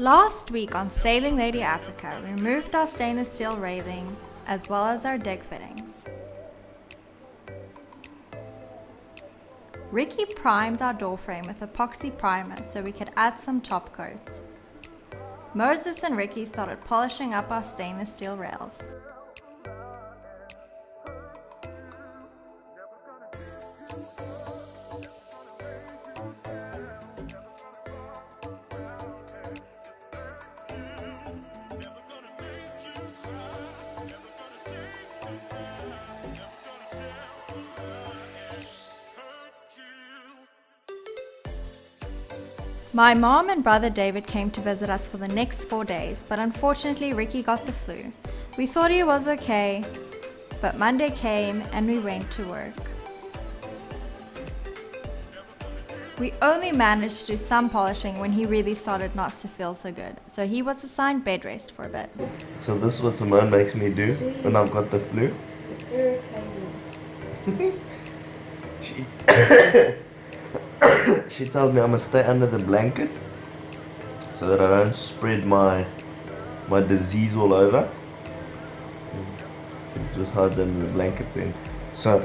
Last week on Sailing Lady Africa, we removed our stainless steel railing as well as our deck fittings. Ricky primed our door frame with epoxy primer so we could add some top coats. Moses and Ricky started polishing up our stainless steel rails. My mom and brother David came to visit us for the next 4 days, but unfortunately Ricky got the flu. We thought he was okay, but Monday came and we went to work. We only managed to do some polishing when he really started not to feel so good, so he was assigned bed rest for a bit. So this is what Simone makes me do when I've got the flu. She tells me I must stay under the blanket so that I don't spread my disease all over. Just hides under the blanket then. So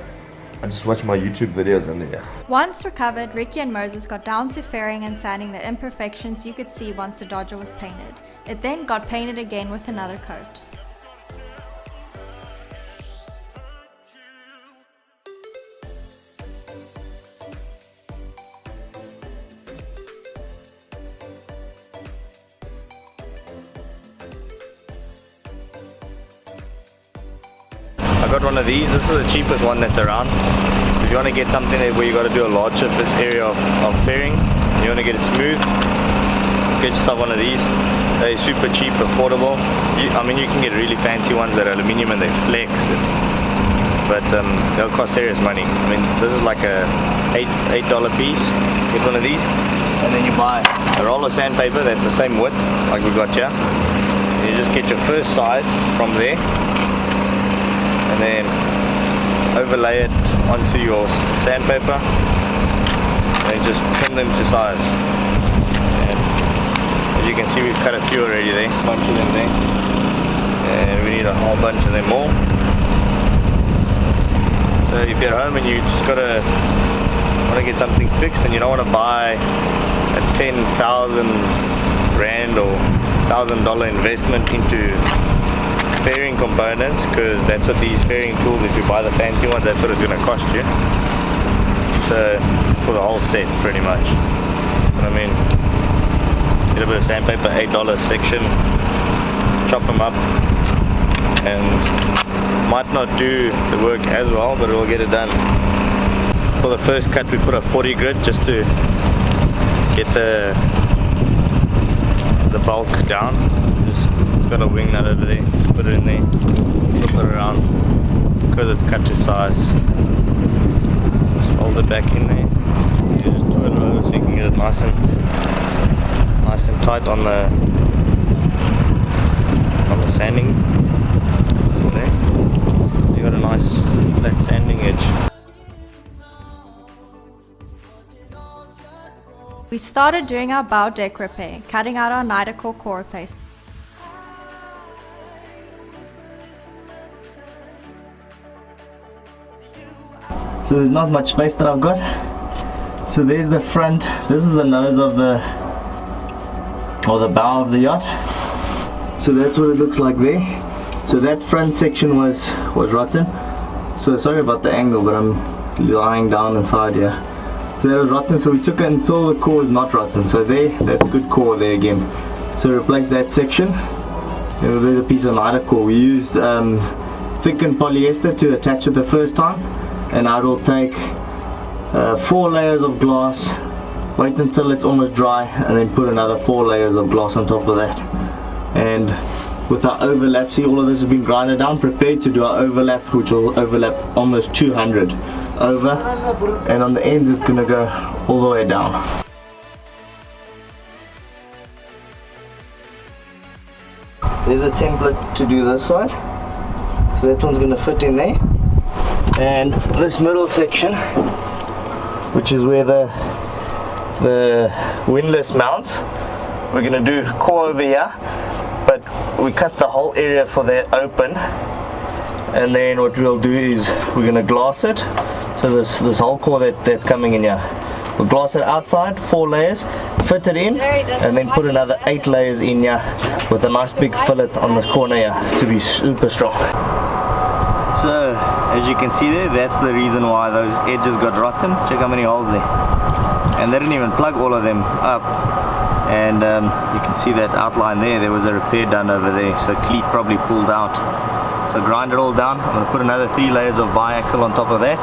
I just watch my YouTube videos under here. Once recovered, Ricky and Moses got down to fairing and sanding the imperfections you could see once the Dodger was painted. It then got painted again with another coat. I got one of these. This is the cheapest one that's around. If you want to get something where you got to do a large surface area of fairing, you want to get it smooth, get yourself one of these. They're super cheap, affordable. I mean, you can get really fancy ones that are aluminium and they flex, but they'll cost serious money. I mean, this is like a $8 piece. Get one of these, and then you buy a roll of sandpaper that's the same width like we got here. You just get your first size from there, and then overlay it onto your sandpaper and just trim them to size. And as you can see, we've cut a few already there, a bunch of them there, and we need a whole bunch of them more. So if you're at home and you just want to get something fixed and you don't want to buy a 10,000 Rand or $1,000 investment into fairing components, because that's what these fairing tools, if you buy the fancy ones, that's what it's going to cost you. So for the whole set pretty much. But I mean, get a bit of sandpaper, $8 section, chop them up, and might not do the work as well, but it will get it done. For the first cut we put a 40 grit just to get the bulk down. Just got a wing nut over there, put it in there, flip it around because it's cut to size. Just fold it back in there. You just twirl it over so you can get it nice and tight on the sanding. So there, you got a nice flat sanding edge. We started doing our bow deck repair, cutting out our nidacore core replacement. So there's not much space that I've got. So there's the front. This is the nose of the bow of the yacht. So that's what it looks like there. So that front section was rotten. So sorry about the angle, but I'm lying down inside here. So that was rotten, so we took it until the core is not rotten. So there, that's good core there again. So replace that section. And there's a piece of nidacore. We used thickened polyester to attach it the first time. And I will take 4 layers of glass, wait until it's almost dry, and then put another 4 layers of glass on top of that. And with our overlap, see, all of this has been grinded down, prepared to do our overlap, which will overlap almost 200 over, and on the ends it's going to go all the way down. There's a template to do this side, so that one's going to fit in there. And this middle section, which is where the windlass mounts, we're gonna do core over here, but we cut the whole area for that open, and then what we'll do is we're gonna glass it. So this whole core that's coming in here, we'll glass it outside, 4 layers, fit it in, and then put another 8 layers in here with a nice big fillet on this corner here to be super strong. So as you can see there, that's the reason why those edges got rotten. Check how many holes there, and they didn't even plug all of them up. And you can see that outline there was a repair done over there, so cleat probably pulled out. So grind it all down. I'm going to put another 3 layers of biaxial on top of that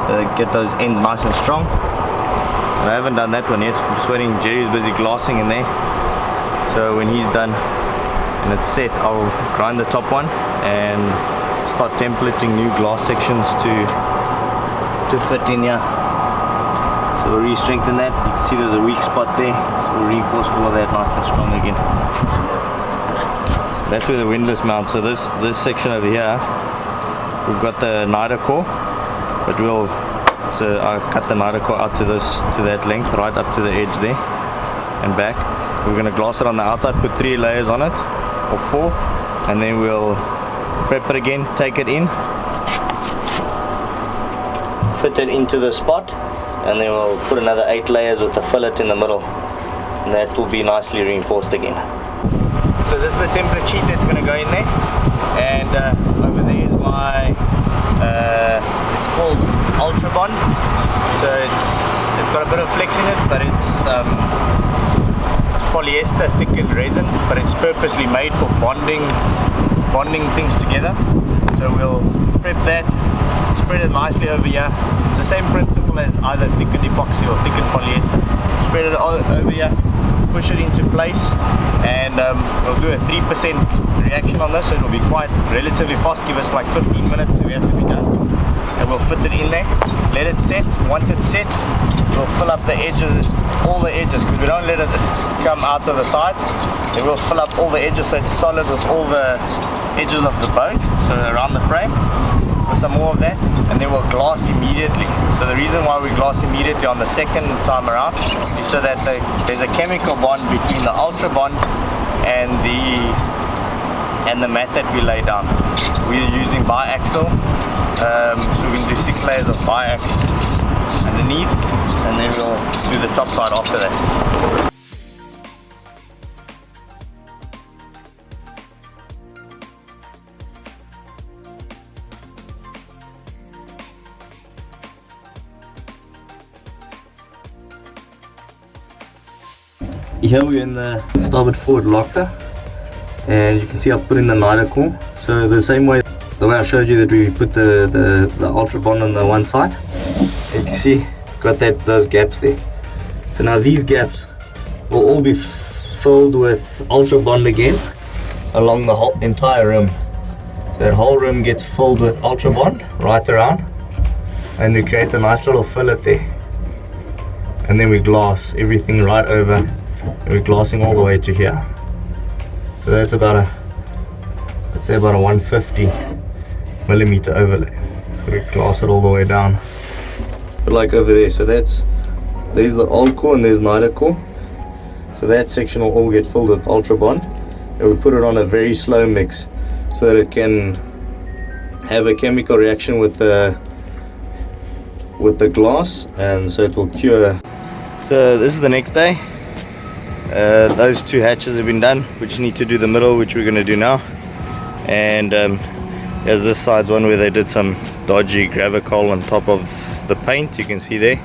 to get those ends nice and strong. And I haven't done that one yet. I'm just waiting. Jerry's busy glassing in there, so when he's done and it's set, I'll grind the top one and start templating new glass sections to fit in here. So we'll re-strengthen that. You can see there's a weak spot there, so we'll reinforce all of that nice and strong again. So that's where the windlass mounts. So this section over here, we've got the nidacore, but so I cut the nidacore out to that length, right up to the edge there and back. We're going to glass it on the outside, put 3 layers on it, or 4, and then we'll prep it again, take it in, fit it into the spot, and then we'll put another 8 layers with the fillet in the middle, and that will be nicely reinforced again. So this is the template sheet that's going to go in there, and over there is my it's called Ultra Bond. So it's got a bit of flex in it, but it's polyester thickened resin, but it's purposely made for bonding things together. So we'll prep that, spread it nicely over here. It's the same principle as either thickened epoxy or thickened polyester. Spread it all over here, push it into place, and we'll do a 3% reaction on this, so it'll be quite relatively fast. Give us like 15 minutes to we have to be done, and we'll fit it in there, let it set. Once it's set, we'll fill up the edges, all the edges, because we don't let it come out of the sides. Then we'll fill up all the edges so it's solid with all the edges of the boat, so around the frame. Put some more of that, and then we'll glass immediately. So the reason why we glass immediately on the second time around is so that there's a chemical bond between the Ultra Bond and the mat that we lay down. We're using biaxial, so we can do 6 layers of biax underneath, and then we'll do the top side after that. Here we're in the starboard forward locker, and you can see I've put in the nidacore. So the way I showed you that we put the Ultra Bond on the one side, you can see got those gaps there. So now these gaps will all be filled with Ultra Bond again along the whole entire rim. So that whole rim gets filled with Ultra Bond right around, and we create a nice little fillet there, and then we glass everything right over. And we're glassing all the way to here. So that's about let's say about a 150mm overlay. So we glass it all the way down. But like over there, so there's the old core and there's nidacore. So that section will all get filled with Ultra Bond, and we put it on a very slow mix so that it can have a chemical reaction with the glass, and so it will cure. So this is the next day. Those 2 hatches have been done. We just need to do the middle, which we're going to do now. And there's this side's one where they did some dodgy gravicol on top of the paint, you can see there.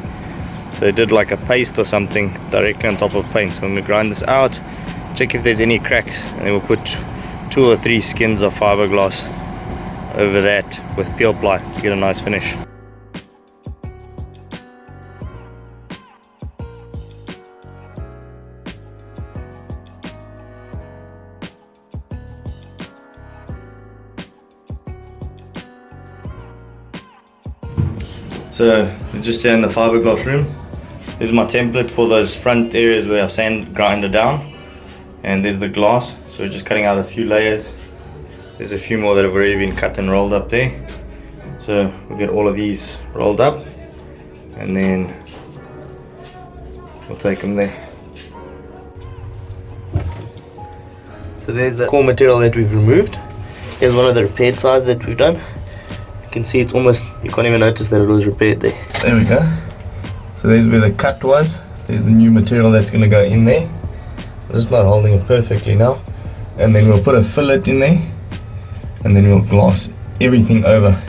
So they did like a paste or something directly on top of paint. So I'm going to grind this out, check if there's any cracks, and then we'll put 2 or 3 skins of fiberglass over that with peel ply to get a nice finish. So we're just here in the fiberglass room. This is my template for those front areas where I've sand grinded down, and there's the glass. So we're just cutting out a few layers. There's a few more that have already been cut and rolled up there. So we'll get all of these rolled up, and then we'll take them there. So there's the core material that we've removed. Here's one of the repaired sides that we've done. You can see it's almost, you can't even notice that it was repaired there. There we go. So there's where the cut was. There's the new material that's going to go in there. I'm just not holding it perfectly now. And then we'll put a fillet in there. And then we'll gloss everything over.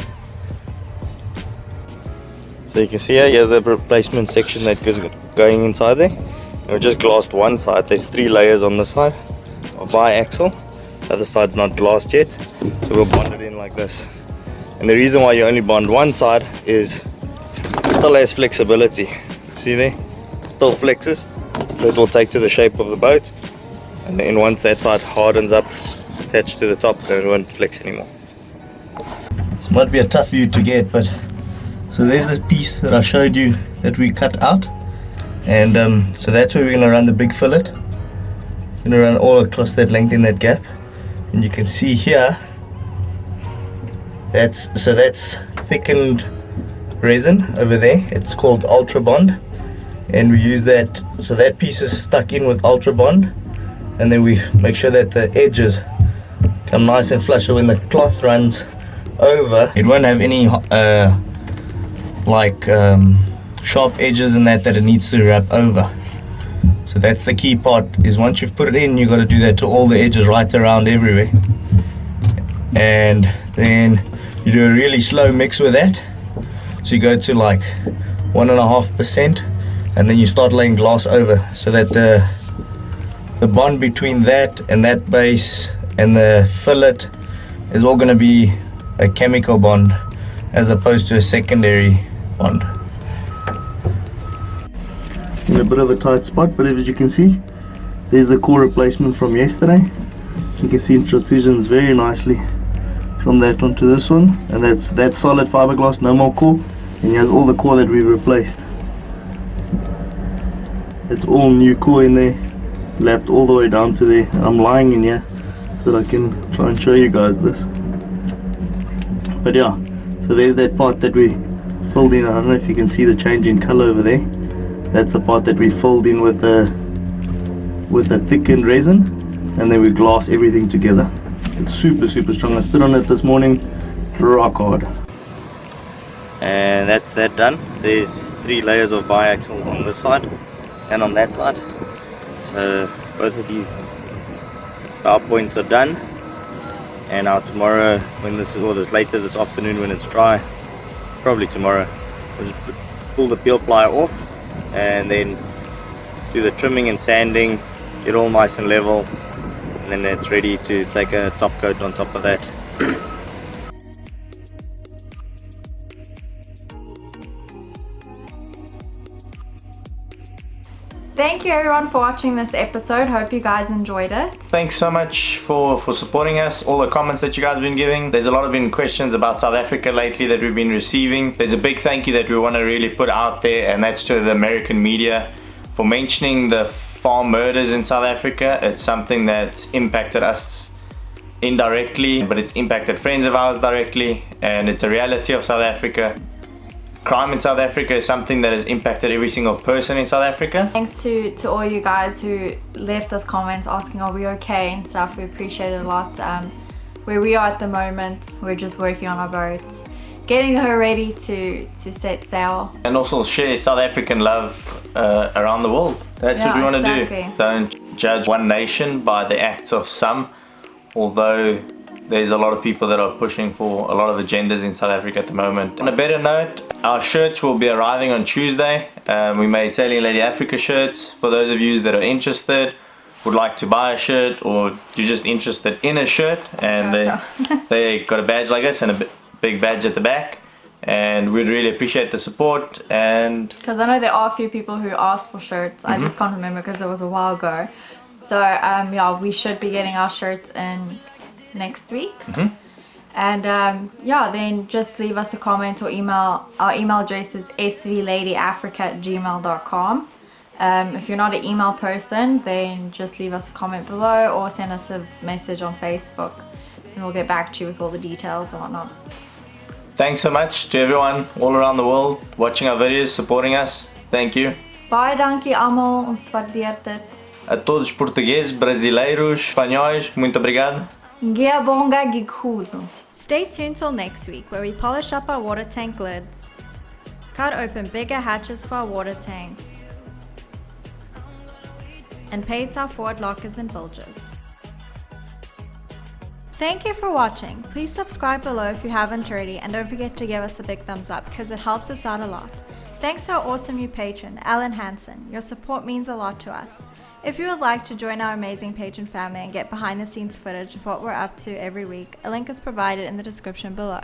So you can see here, here's the replacement section that goes going inside there. And we just glassed one side. There's 3 layers on this side of biaxial. The other side's not glassed yet. So we'll bond it in like this. And the reason why you only bond one side is it still has flexibility. See there? It still flexes. So it will take to the shape of the boat. And then once that side hardens up, attached to the top, then it won't flex anymore. This might be a tough view to get, but so there's the piece that I showed you that we cut out. And so that's where we're going to run the big fillet. We're going to run all across that length in that gap. And you can see here, that's thickened resin over there. It's called Ultra Bond, and we use that, so that piece is stuck in with Ultra Bond, and then we make sure that the edges come nice and flush, so when the cloth runs over, it won't have any sharp edges and that it needs to wrap over. So that's the key part, is once you've put it in, you've got to do that to all the edges right around everywhere. And then you do a really slow mix with that. So you go to like 1.5%, and then you start laying glass over, so that the bond between that and that base and the fillet is all going to be a chemical bond as opposed to a secondary bond. In a bit of a tight spot, but as you can see, there's the core replacement from yesterday. You can see it transitions very nicely from that one to this one, and that's solid fiberglass, no more core. And here's all the core that we replaced. It's all new core in there, lapped all the way down to there. And I'm lying in here so that I can try and show you guys this. But yeah, so there's that part that we filled in. I don't know if you can see the change in color over there. That's the part that we filled in with a thickened resin, and then we glass everything together. It's super strong. I stood on it this morning, rock hard. And that's that done. There's 3 layers of biaxial on this side and on that side. So both of these power points are done. And now tomorrow, when this, or this later this afternoon when it's dry, probably tomorrow, we'll just pull the peel ply off and then do the trimming and sanding, get all nice and level, and then it's ready to take a top coat on top of that. Thank you everyone for watching this episode. Hope you guys enjoyed it. Thanks so much for supporting us, all the comments that you guys have been giving. There's a lot of been questions about South Africa lately that we've been receiving. There's a big thank you that we want to really put out there, and that's to the American media for mentioning the farm murders in South Africa. It's something that's impacted us indirectly, but it's impacted friends of ours directly, and it's a reality of South Africa. Crime in South Africa is something that has impacted every single person in South Africa. Thanks to all you guys who left us comments asking are we okay and stuff. We appreciate it a lot. Where we are at the moment, we're just working on our boat, getting her ready to set sail. And also share South African love around the world. That's what we want to do. Don't judge one nation by the acts of some, although there's a lot of people that are pushing for a lot of agendas in South Africa at the moment. On a better note, our shirts will be arriving on Tuesday. We made Sailing Lady Africa shirts. For those of you that are interested, would like to buy a shirt, or you're just interested in a shirt, and they got a badge like this and a big badge at the back, and we'd really appreciate the support. And because I know there are a few people who asked for shirts, I just can't remember because it was a while ago. So yeah, we should be getting our shirts in next week. And yeah, then just leave us a comment or email. Our email address is svladyafrica@gmail.com. If you're not an email person, then just leave us a comment below or send us a message on Facebook, and we'll get back to you with all the details and whatnot. Thanks so much to everyone all around the world watching our videos, supporting us. Thank you. Baie dankie almal, ons waardeer dit. A todos os portugueses, brasileiros, espanhóis, muito obrigado. Geabonga gikudo. Stay tuned till next week where we polish up our water tank lids, cut open bigger hatches for our water tanks, and paint our forward lockers and bilges. Thank you for watching. Please subscribe below if you haven't already, and don't forget to give us a big thumbs up because it helps us out a lot. Thanks to our awesome new patron, Allan Hansen. Your support means a lot to us. If you would like to join our amazing patron family and get behind the scenes footage of what we're up to every week, a link is provided in the description below.